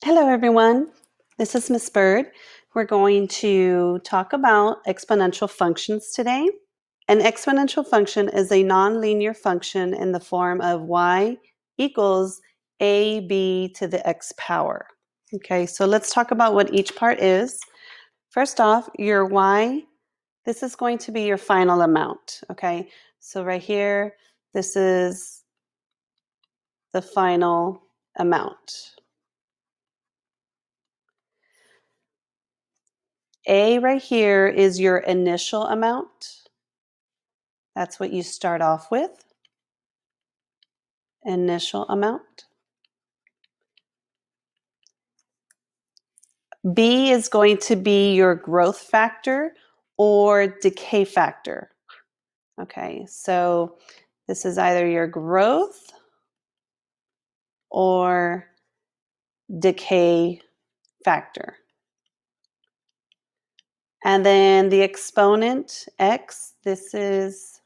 Hello, everyone. This is Miss Byrd. We're going to talk about exponential functions today. An exponential function is a nonlinear function in the form of y equals ab to the x power. Okay, so let's talk about what each part is. First off, your y, this is going to be your final amount. Okay, so right here, this is the final amount. A right here is your initial amount. That's what you start off with, initial amount. B is going to be your growth factor or decay factor. Okay, so this is either your growth or decay factor. And then the exponent, x, this is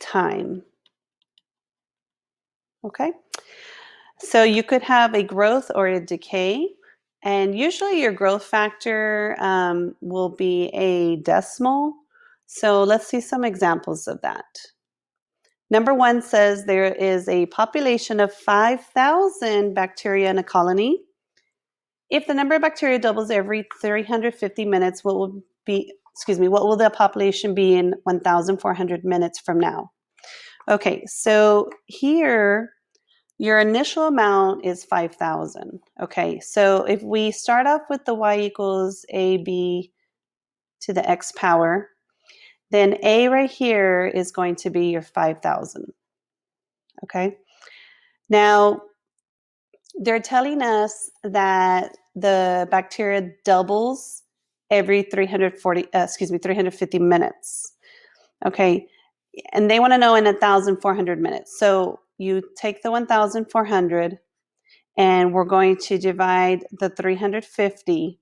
time. Okay, so you could have a growth or a decay, and usually your growth factor will be a decimal. So let's see some examples of that. Number 1 says there is a population of 5,000 bacteria in a colony. If the number of bacteria doubles every 350 minutes, what will the population be in 1,400 minutes from now? Okay, so here your initial amount is 5,000. Okay, so if we start off with the y equals ab to the x power, then a right here is going to be your 5,000. Okay, now they're telling us that the bacteria doubles every 350 minutes. Okay, and they want to know in 1,400 minutes. So you take the 1,400 and we're going to divide the 350.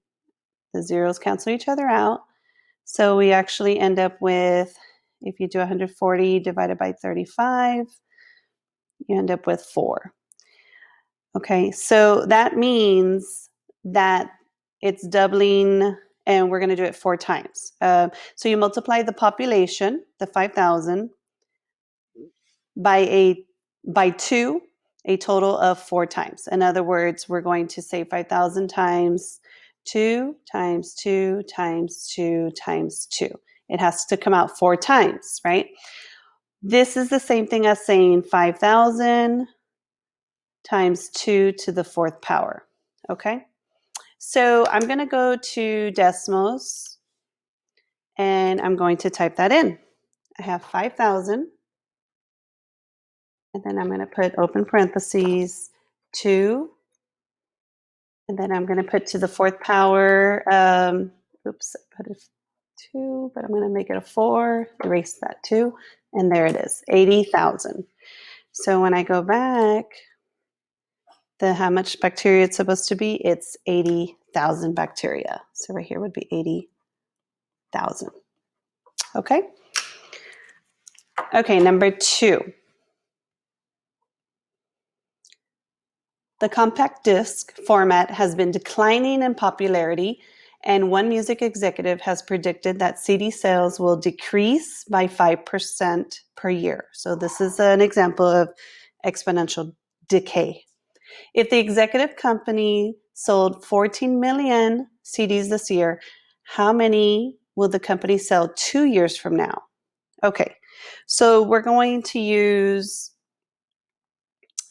The zeros cancel each other out. So we actually end up with, if you do 140 divided by 35, you end up with 4. Okay, so that means that it's doubling, and we're going to do it 4 times. So you multiply the population, the 5,000, by 2, a total of 4 times. In other words, we're going to say 5,000 times 2 times 2 times 2 times 2. It has to come out 4 times, right? This is the same thing as saying 5,000 times 2 to the 4th power, okay? So I'm going to go to decimals, and I'm going to type that in. I have 5,000, and then I'm going to put open parentheses 2, and then I'm going to put to the 4th power, oops, I put a 2, but I'm going to make it a 4, erase that 2, and there it is, 80,000. So when I go back, how much bacteria it's supposed to be, it's 80,000 bacteria. So right here would be 80,000. Okay? Okay, number 2. The compact disc format has been declining in popularity, and one music executive has predicted that CD sales will decrease by 5% per year. So this is an example of exponential decay. If the executive company sold 14 million CDs this year, how many will the company sell 2 years from now? Okay, so we're going to use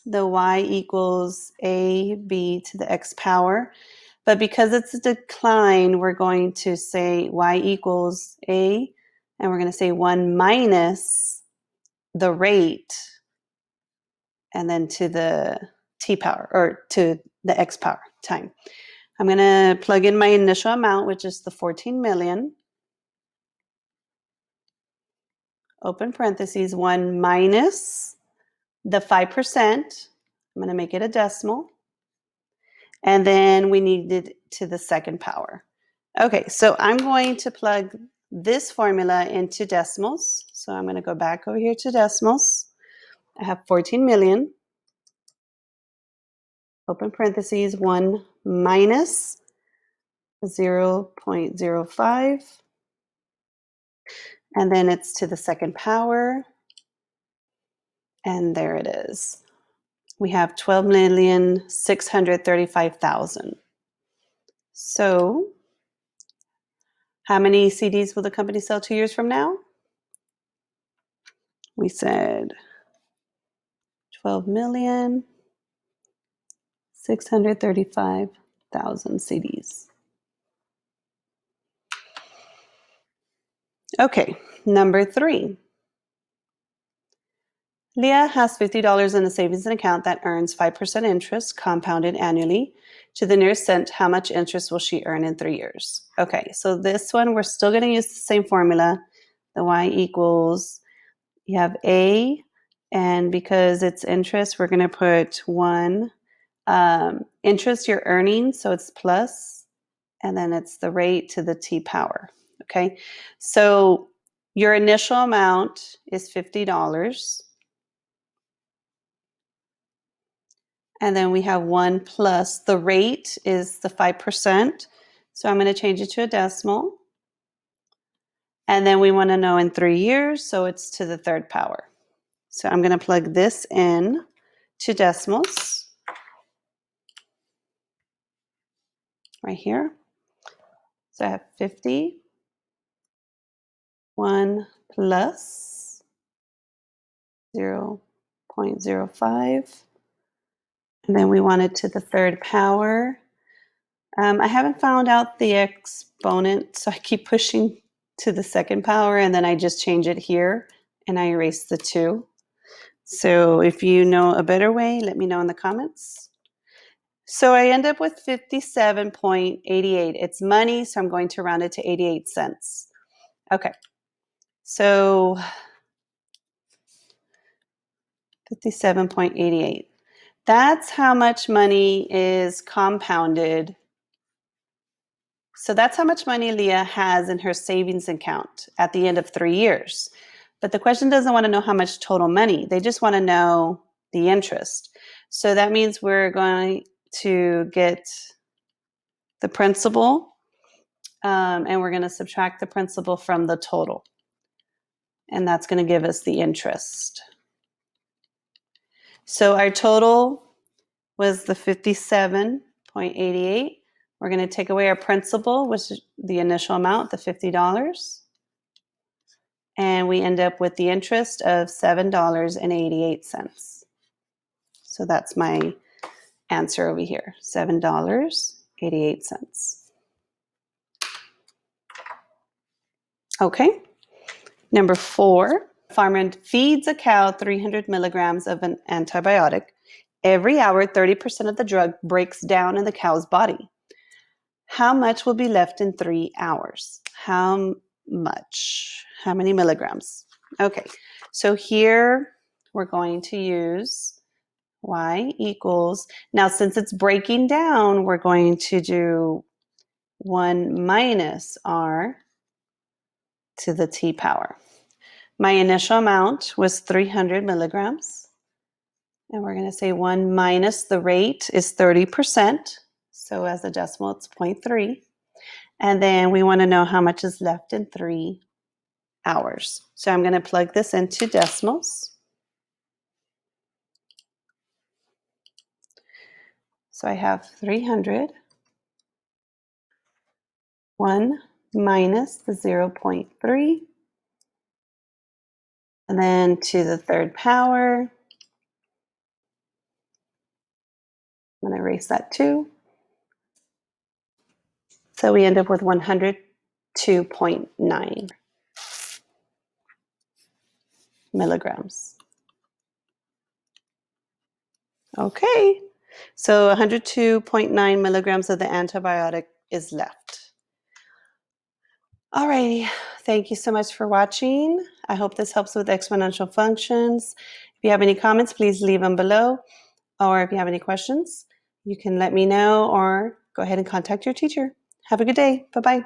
the y equals ab to the x power. But because it's a decline, we're going to say y equals a, and we're going to say 1 minus the rate, and then to the t power, or to the x power time. I'm going to plug in my initial amount, which is the 14 million. Open parentheses, 1 minus the 5%. I'm going to make it a decimal. And then we need it to the 2nd power. Okay, so I'm going to plug this formula into decimals. So I'm going to go back over here to decimals. I have 14 million. open parentheses, 1 minus 0.05, and then it's to the second power, and there it is. We have 12,635,000. So how many CDs will the company sell 2 years from now? We said 12,635,000 CDs. Okay, number 3. Leah has $50 in a savings account that earns 5% interest compounded annually. To the nearest cent, how much interest will she earn in 3 years? Okay, so this one, we're still going to use the same formula. The y equals, you have A, and because it's interest, we're going to put 1. Interest you're earning, so it's plus, and then it's the rate to the t power. Okay, so your initial amount is $50. And then we have 1 plus, the rate is the 5%. So I'm going to change it to a decimal. And then we want to know in 3 years, so it's to the third power. So I'm going to plug this in to decimals right here. So I have 50, 1 plus 0.05. And then we want it to the third power. I haven't found out the exponent, so I keep pushing to the second power, and then I just change it here, and I erase the 2. So if you know a better way, let me know in the comments. So I end up with 57.88. It's money, so I'm going to round it to 88 cents. Okay, so 57.88. That's how much money is compounded. So that's how much money Leah has in her savings account at the end of 3 years. But the question doesn't want to know how much total money. They just want to know the interest. So that means we're going to get the principal, and we're going to subtract the principal from the total. And that's going to give us the interest. So our total was the 57.88. We're going to take away our principal, which is the initial amount, the $50. And we end up with the interest of $7.88. So that's my answer over here, $7.88. Okay, number 4. Farmer feeds a cow 300 milligrams of an antibiotic. Every hour, 30% of the drug breaks down in the cow's body. How much will be left in 3 hours? How much? How many milligrams? Okay, so here we're going to use y equals, now since it's breaking down, we're going to do 1 minus r to the t power. My initial amount was 300 milligrams. And we're going to say 1 minus the rate is 30%. So as a decimal, it's 0.3. And then we want to know how much is left in 3 hours. So I'm going to plug this into decimals. So I have 300, 1 minus the 0.3, and then to the third power. I'm going to erase that 2. So we end up with 102.9 milligrams. Okay, so 102.9 milligrams of the antibiotic is left. All righty, thank you so much for watching. I hope this helps with exponential functions. If you have any comments, please leave them below. Or if you have any questions, you can let me know or go ahead and contact your teacher. Have a good day. Bye-bye.